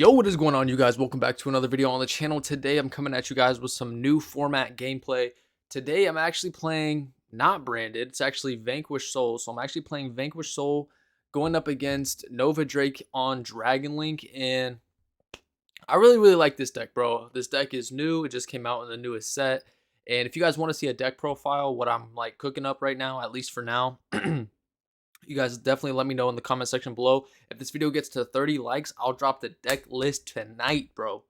Yo, what is going on, you guys? Welcome back to another video on the channel. Today I'm coming at you guys with some new format gameplay. Today I'm actually playing not branded, it's actually Vanquish Soul. So I'm actually playing Vanquish Soul going up against Nova Drake on Dragon Link, and I really like this deck, bro. This deck is new, it just came out in the newest set. And if you guys want to see a deck profile, what I'm like cooking up right now, at least for now, you guys definitely let me know in the comment section below. If this video gets to 30 likes, I'll drop the deck list tonight, bro.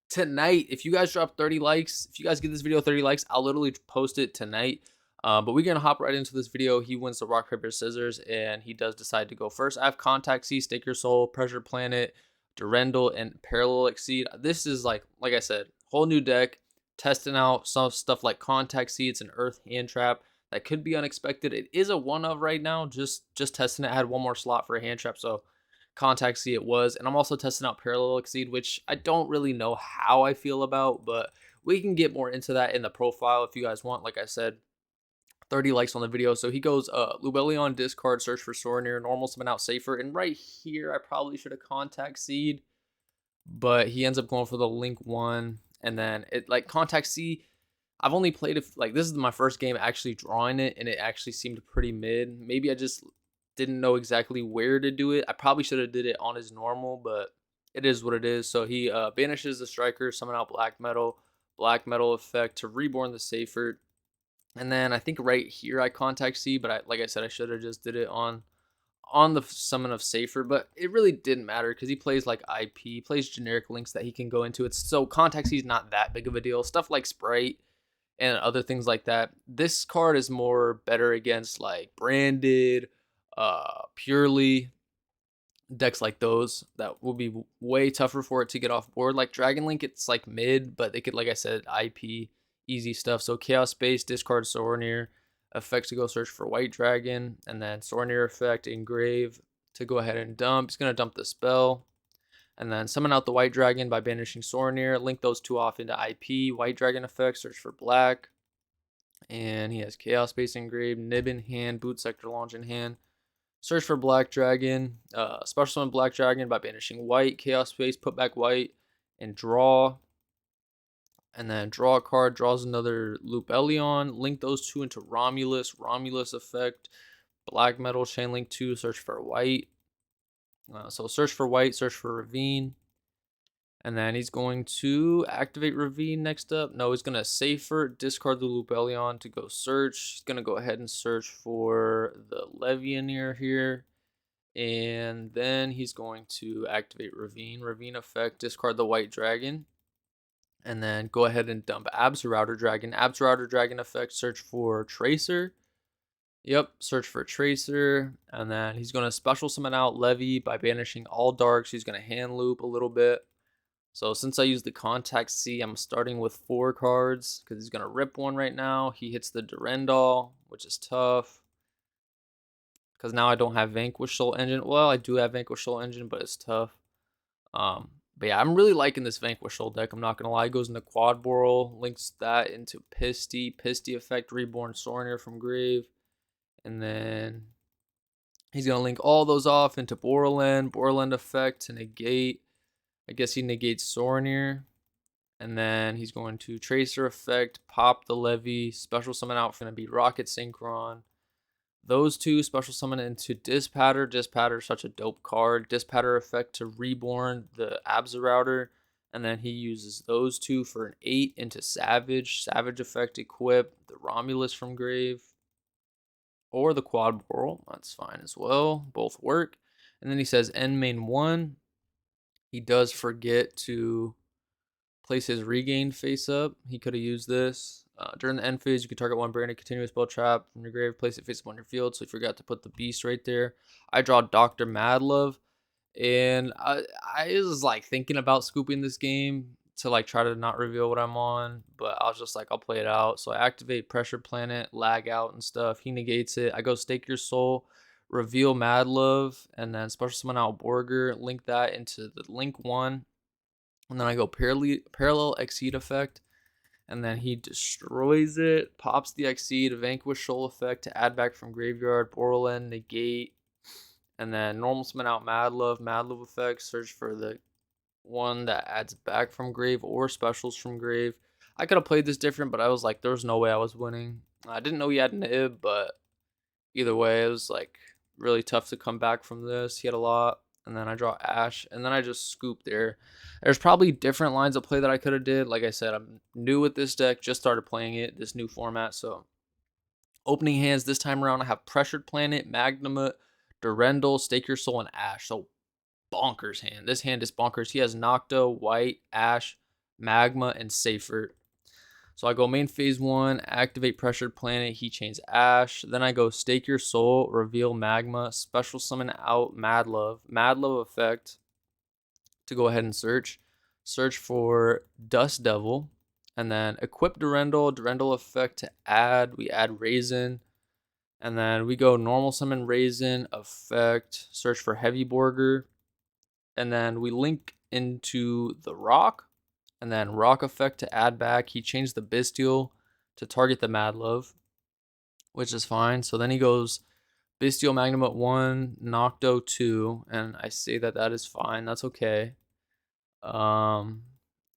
Tonight, if you guys drop 30 likes, if you guys give this video 30 likes, I'll literally post it tonight. But we're going to hop right into this video. He wins the rock, paper, scissors, and he does decide to go first. I have Contact C, Stake Your Soul, Pressure Planet, Durendal, and Parallel Exceed. This is like I said, whole new deck. Testing out some stuff like Contact C. It's an Earth Hand Trap that could be unexpected. It is a one of right now, just testing it. I had one more slot for a hand trap, so Contact C it was. And I'm also testing out Parallel Exceed, which I don't really know how I feel about, but we can get more into that in the profile if you guys want. Like I said, 30 likes on the video. So he goes Lubellion, discard, search for Sorneer, normal summon out safer. And right here, I probably should have Contact Seed, but he ends up going for the Link 1. And then it like Contact C, I've only played it, like, this is my first game actually drawing it, and it actually seemed pretty mid. Maybe I just didn't know exactly where to do it. I probably should have did it on his normal, but it is what it is. So he banishes the striker, summon out black metal effect to reborn the safer. And then I think right here I Contact C, but like I said, I should have just did it on the summon of safer, but it really didn't matter because he plays like IP, plays generic links that he can go into. It's so Contact C is not that big of a deal. Stuff like Sprite and other things like that. This card is more better against like branded, purely decks like those. That will be way tougher for it to get off board. Like Dragon Link, it's like mid, but they could, like I said, IP easy stuff. So Chaos Space, discard Sorneer, effect to go search for White Dragon, and then Sorneer effect, engrave to go ahead and dump. He's gonna dump the spell. And then summon out the White Dragon by banishing Sorneer. Link those two off into IP. White Dragon effect, search for black. And he has Chaos Space engraved, Nib in hand, Boot Sector Launch in hand. Search for Black Dragon. Special summon Black Dragon by banishing White. Chaos Space, put back White, and draw. And then draw a card, draws another Lubellion. Link those two into Romulus. Romulus effect. Black Metal, Chain Link 2, search for White. So search for White, search for Ravine. And then he's going to activate Ravine next up. No, he's going to safer, discard the Lubellion to go search. He's going to go ahead and search for the Levianeer here. And then he's going to activate Ravine. Ravine effect, discard the White Dragon. And then go ahead and dump Abzorouter Dragon. Abzorouter Dragon effect, search for Tracer. Yep, search for Tracer. And then he's going to special summon out Levy by banishing all darks. He's going to hand loop a little bit. So since I used the Contact C, I'm starting with 4 cards because he's going to rip one right now. He hits the Durendal, which is tough because now I don't have Vanquish Soul Engine. Well, I do have Vanquish Soul Engine, but it's tough. But yeah, I'm really liking this Vanquish Soul deck. I'm not going to lie. It goes into Quad Boral, links that into Pisty. Pisty effect, Reborn Sorneer from Grave. And then he's going to link all those off into Borland. Borland effect to negate. I guess he negates Sorneer. And then he's going to Tracer effect, pop the Levy, special summon out for going to be Rocket Synchron. Those two special summon into Dispatter. Dispatter is such a dope card. Dispatter effect to reborn the Abzorouter. And then he uses those two for an 8 into Savage. Savage effect equip the Romulus from Grave. Or the Quad Boral. That's fine as well. Both work. And then he says end main 1. He does forget to place his regain face up. He could have used this. During the end phase, you can target one branded continuous spell trap from your grave, place it face up on your field. So he forgot to put the beast right there. I draw Dr. Madlove. And I was like thinking about scooping this game to like try to not reveal what I'm on. But I was just like, I'll play it out. So I activate Pressure Planet, lag out and stuff. He negates it. I go Stake Your Soul, reveal Madlove, and then special summon out Borger, link that into the Link 1. And then I go Parallel Exceed effect. And then he destroys it, pops the Exceed, Vanquish Soul effect to add back from graveyard, Borland, negate. And then normal summon out Madlove effect, search for the one that adds back from grave or specials from grave. I could have played this different, but I was like, there was no way I was winning. I didn't know he had an ib, but either way, it was like really tough to come back from this. He had a lot, and then I draw Ash, and then I just scoop there. There's probably different lines of play that I could have did. Like I said, I'm new with this deck, just started playing it, this new format. So opening hands this time around, I have Pressured Planet, Magnamut, Durendal, Stake Your Soul, and Ash. So bonkers hand. This hand is bonkers. He has Nocto, White, Ash, Magma, and Safer. So I go main phase 1, activate Pressured Planet, he chains Ash. Then I go Stake Your Soul, reveal Magma, special summon out Mad Love. Mad Love effect to go ahead and search. Search for Dust Devil. And then equip Durendal. Durendal effect to add. We add Raisin. And then we go normal summon Raisin effect. Search for Heavy Borger. And then we link into the Rock. And then Rock effect to add back. He changed the Bestial to target the Mad Love, which is fine. So then he goes Bestial Magnum 1, Nocto 2, and I say that that is fine. That's okay. And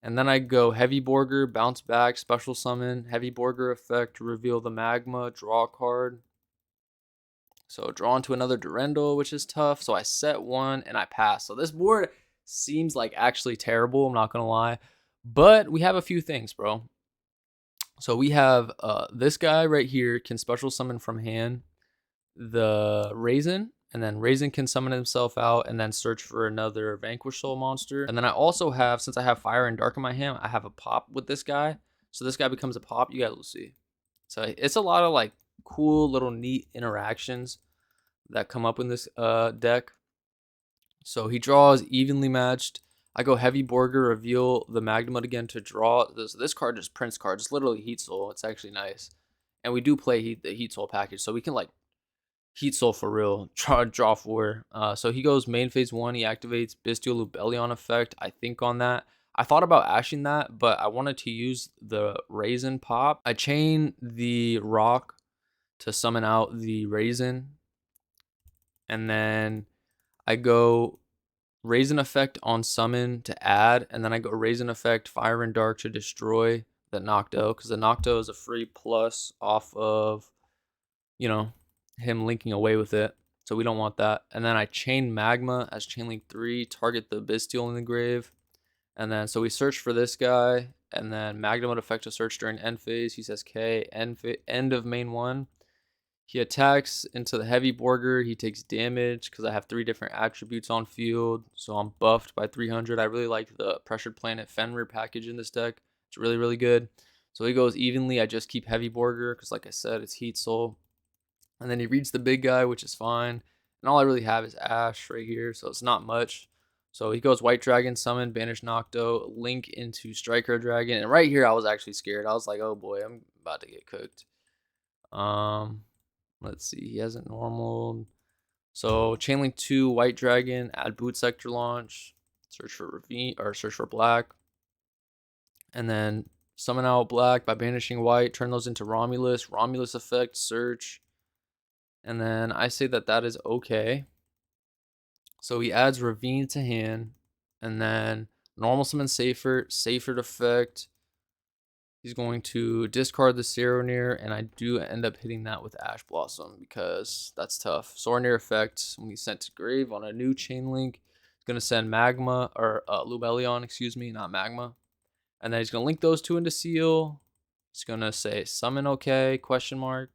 then I go Heavy Borger, bounce back, special summon, Heavy Borger effect, reveal the Magma, draw a card. So draw into another Durendal, which is tough. So I set one and I pass. So this board seems like actually terrible, I'm not gonna lie. But we have a few things, bro. So we have this guy right here can special summon from hand the Raisin, and then Raisin can summon himself out and then search for another Vanquish Soul monster. And then I also have, since I have Fire and Dark in my hand, I have a pop with this guy. So this guy becomes a pop. You guys will see. So it's a lot of like cool little neat interactions that come up in this deck. So he draws evenly matched. I go Heavy Borger, reveal the Magnamut again to draw. This card just prints cards. It's literally Heat Soul. It's actually nice. And we do play the Heat Soul package. So we can like Heat Soul for real. Draw 4. So he goes main phase 1. He activates Bestial Lubellion effect. I think on that. I thought about ashing that, but I wanted to use the Raisin pop. I chain the Rock to summon out the Raisin. And then I go Raisin effect on summon to add. And then I go Raisin effect Fire and Dark to destroy the Nocto. Because the Nocto is a free plus off of, you know, him linking away with it. So we don't want that. And then I chain Magma as chain link 3, target the Bestial in the grave. And then so we search for this guy, and then Magma would effect a search during end phase. He says K, end of main 1. He attacks into the Heavy Borger. He takes damage because I have 3 different attributes on field. So I'm buffed by 300. I really like the Pressured Planet Fenrir package in this deck. It's really, really good. So he goes evenly. I just keep Heavy Borger because, like I said, it's Heat Soul. And then he reads the big guy, which is fine. And all I really have is Ash right here, so it's not much. So he goes White Dragon, Summon, Banish Nocto, Link into Striker Dragon. And right here, I was actually scared. I was like, oh boy, I'm about to get cooked. Let's see. He hasn't normal. So Chainlink 2, White Dragon, add Boot Sector Launch, search for Ravine, or search for Black. And then summon out Black by banishing White, turn those into Romulus. Romulus effect, search. And then I say that that is okay. So he adds Ravine to hand. And then normal summon Safer effect. He's going to discard the Saronir. And I do end up hitting that with Ash Blossom because that's tough. Saronir effect, when he's sent to grave on a new chain link, he's going to send Magma, or Lubellion, excuse me, not Magma. And then he's going to link those two into Seal. He's going to say summon okay, question mark.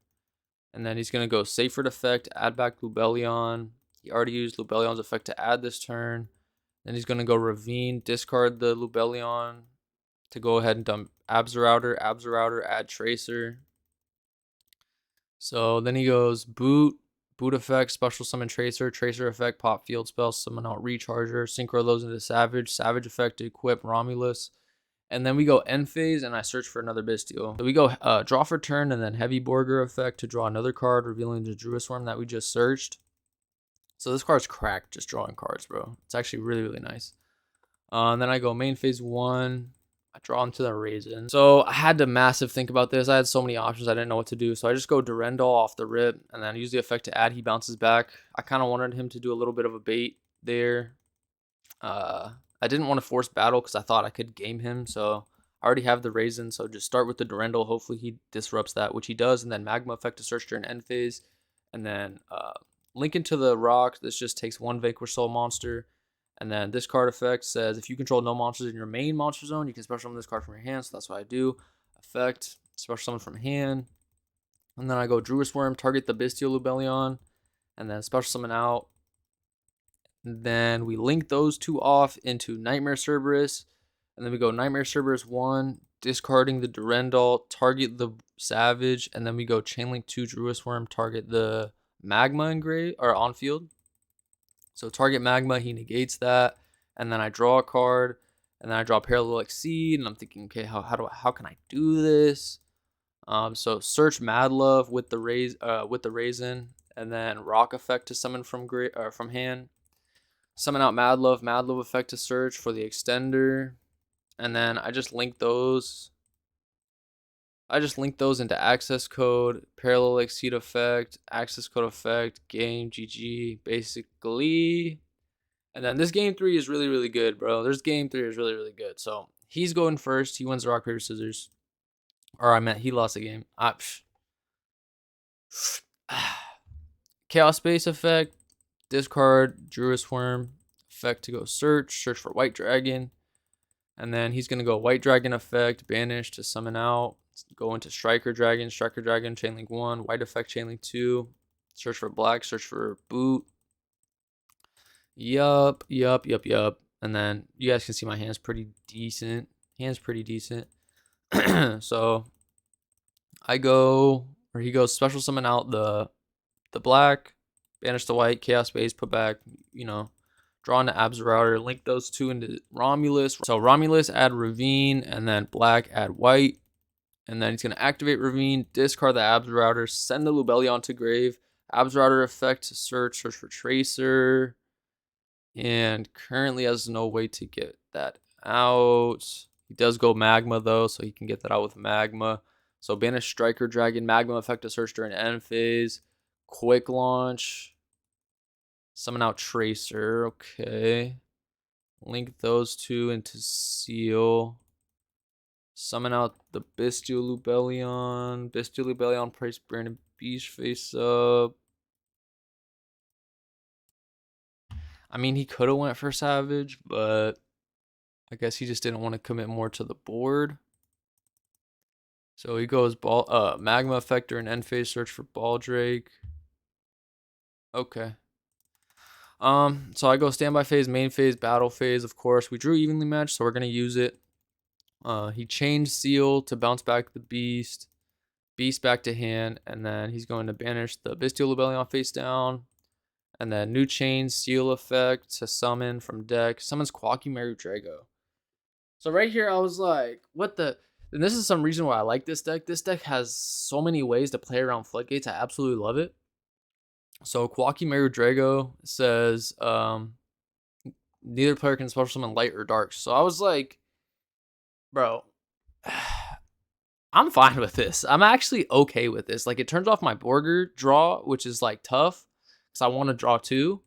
And then he's going to go Safer effect, add back Lubellion. He already used Lubellion's effect to add this turn. Then he's going to go Ravine, discard the Lubellion to go ahead and dump Abzorouter, add Tracer. So then he goes Boot effect, special summon Tracer effect, pop field spell, summon out Recharger, synchro those into Savage effect to equip Romulus. And then we go end phase, and I search for another Bestial. So we go draw for turn, and then Heavy Borger effect to draw another card, revealing the Druisworm that we just searched. So this card's cracked, just drawing cards, bro. It's actually really, really nice. And then I go main phase 1. I draw into the Raisin. So I had to massive think about this. I had so many options. I didn't know what to do. So I just go Durendal off the rip, and then use the effect to add. He bounces back. I kind of wanted him to do a little bit of a bait there. I didn't want to force battle because I thought I could game him. So I already have the Raisin. So just start with the Durendal. Hopefully he disrupts that, which he does. And then Magma Effect to search during end phase. And then link into the Rock. This just takes one Vanquish Soul monster. And then this card effect says if you control no monsters in your main monster zone, you can special summon this card from your hand. So that's what I do. Effect, special summon from hand. And then I go Druid Worm, target the Bestial Lubellion. And then special summon out. And then we link those two off into Nightmare Cerberus. And then we go Nightmare Cerberus 1, discarding the Durendal, target the Savage. And then we go Chainlink 2, Druid Worm, target the Magma engrave or on field. So target Magma, he negates that. And then I draw a card. And then I draw Parallel Exceed. And I'm thinking, okay, how can I do this? So search Mad Love with the Raisin, and then Rock Effect to summon from hand. Summon out Mad Love Effect to search for the extender, and then I just link those. Into access code, Parallel Exceed effect, access code effect, game, GG, basically. And then this game 3 is really, really good, bro. Game 3 is really, really good. So he's going first. He wins the rock, paper, scissors. Or I meant he lost the game. Chaos Space effect, discard Druid Worm effect to go search for White Dragon. And then he's going to go White Dragon effect, banish to summon out, go into Striker Dragon, Chainlink 1, White effect, Chainlink 2, search for black, search for boot. Yup. And then you guys can see my hand's pretty decent. So he goes special summon out the black, banish the white, chaos space, put back, draw into Abs Router, link those two into Romulus. So Romulus add Ravine, and then black add white. And then he's going to activate Ravine, discard the Abs Router, send the Lubellion to grave. Abs Router effect to search for Tracer. And currently has no way to get that out. He does go Magma though, so he can get that out with Magma. So banish Striker Dragon, Magma effect to search during end phase. Quick launch. Summon out Tracer. Okay. Link those two into Seal. Summon out the Bestial Lubellion. Price Brandon Beast face up. I mean, he could have went for Savage, but I guess he just didn't want to commit more to the board. So he goes Magma Effector and end phase search for Baldrake. Okay. So I go standby phase, main phase, battle phase. Of course, we drew evenly matched, so we're gonna use it. He changed Seal to bounce back the Beast back to hand, and then he's going to banish the Bestial Lubellion face down, and then new chain Seal effect to summon from deck. Summons Quakimeru Drago. So right here, I was like, what the? And this is some reason why I like this deck. This deck has so many ways to play around Floodgates. I absolutely love it. So Quakimeru Drago says neither player can special summon light or dark. So I was like, bro, I'm fine with this. I'm actually okay with this. Like, it turns off my Borger draw, which is like tough because I want to draw 2.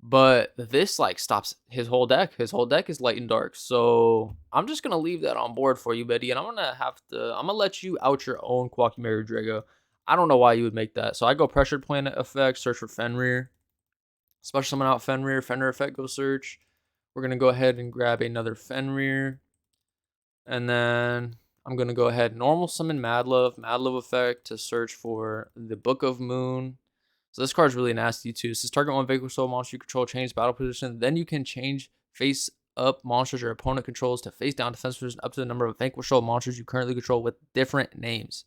But this like stops his whole deck. His whole deck is light and dark. So I'm just gonna leave that on board for you, Betty. And I'm gonna let you out your own Quakimeru Drago. I don't know why you would make that. So I go Pressured Planet effect, search for Fenrir. Special summon out Fenrir. Fenrir effect, go search. We're gonna go ahead and grab another Fenrir. And then I'm gonna go ahead normal summon Mad Love effect to search for the Book of Moon. So this card's really nasty too. It says target one Vanquish Soul monster you control, change battle position. Then you can change face up monsters your opponent controls to face down defense position up to the number of Vanquish Soul monsters you currently control with different names.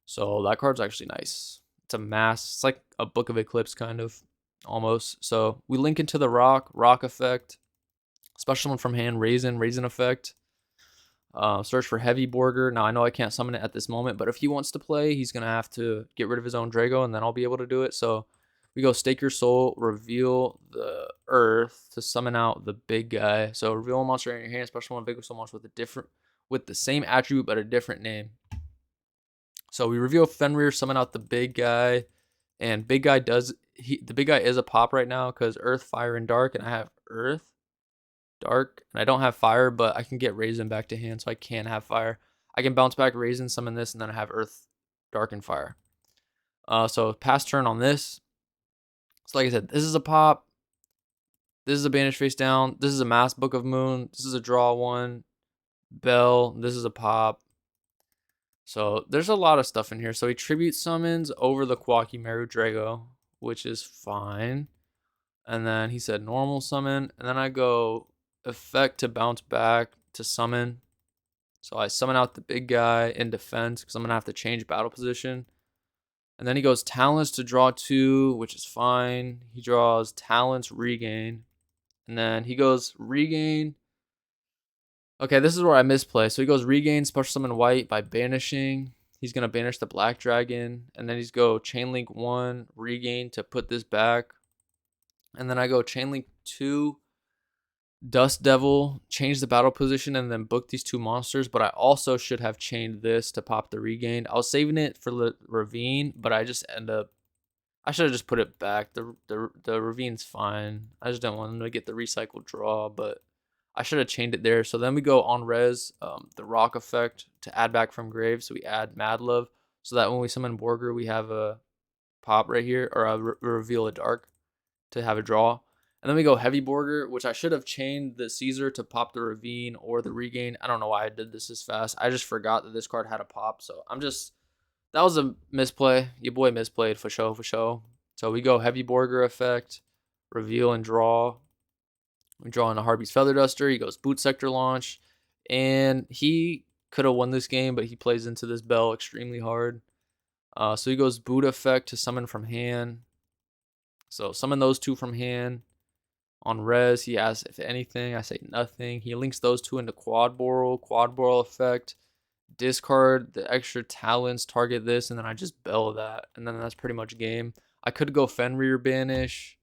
So that card's actually nice. It's a mass. It's like a Book of Eclipse kind of, almost. So we link into the Rock effect. Special one from hand, Raisin effect. Search for Heavy Borger. Now, I know I can't summon it at this moment, but if he wants to play, he's going to have to get rid of his own Drago, and then I'll be able to do it. So we go Stake Your Soul, reveal the Earth to summon out the big guy. So reveal a monster in your hand, special one Vanquish Soul monster with the same attribute but a different name. So we reveal Fenrir, summon out the big guy, and the big guy is a pop right now because Earth, Fire, and Dark, and I have Earth, dark, and I don't have fire, but I can get raisin back to hand, so I can have fire. I can bounce back raisin, summon this, and then I have earth, dark, and fire. So pass turn on this. So like I said, this is a pop. This is a banish face down. This is a mass book of moon. This is a draw one. Bell. This is a pop. So there's a lot of stuff in here. So he tribute summons over the Kwaki Meru Drago, which is fine. And then he said normal summon. And then I go effect to bounce back to summon. So I summon out the big guy in defense because I'm going to have to change battle position. And then he goes talents to draw 2, which is fine. He draws talents regain. And then he goes regain. Okay, this is where I misplay. So he goes regain special summon white by banishing. He's going to banish the black dragon. And then he's go chain link 1 regain to put this back. And then I go chain link 2 Dust Devil, change the battle position, and then book these 2 monsters. But I also should have chained this to pop the regain. I was saving it for the ravine, but I just end up... I should have just put it back. The ravine's fine. I just didn't want them to get the recycled draw, but I should have chained it there. So then we go on res, the rock effect to add back from grave. So we add Mad Love so that when we summon Borger, we have a pop right here, or a reveal a dark to have a draw. And then we go heavy Borger, which I should have chained the Caesar to pop the ravine or the regain. I don't know why I did this fast. I just forgot that this card had a pop. So that was a misplay. Your boy misplayed for show, for show. So we go heavy Borger effect, reveal and draw. We draw in a Harpy's Feather Duster. He goes boot sector launch. And he could have won this game, but he plays into this bell extremely hard. So he goes boot effect to summon from hand. So summon those 2 from hand. On res, he asks if anything. I say nothing. He links those 2 into quad boral effect. Discard the extra talents, target this, and then I just bell that. And then that's pretty much game. I could go Fenrir banish,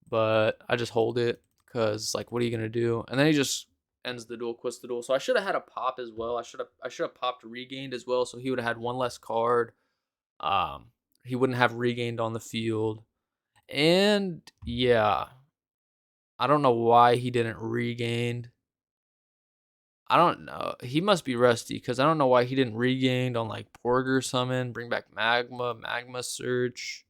but I just hold it because, like, what are you going to do? And then he just ends the duel, quits the duel. So I should have had a pop as well. I should have popped regained as well, so he would have had 1 less card. He wouldn't have regained on the field. And, yeah. I don't know why he didn't regain. I don't know. He must be rusty because I don't know why he didn't regain on like Porger summon, bring back magma search.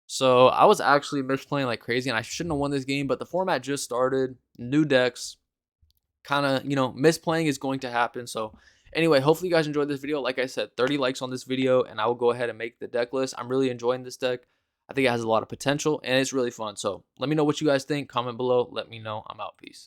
So I was actually misplaying like crazy and I shouldn't have won this game, but the format just started. New decks. Kind of, misplaying is going to happen. So anyway, hopefully you guys enjoyed this video. Like I said, 30 likes on this video and I will go ahead and make the deck list. I'm really enjoying this deck. I think it has a lot of potential and it's really fun. So let me know what you guys think. Comment below. Let me know. I'm out. Peace.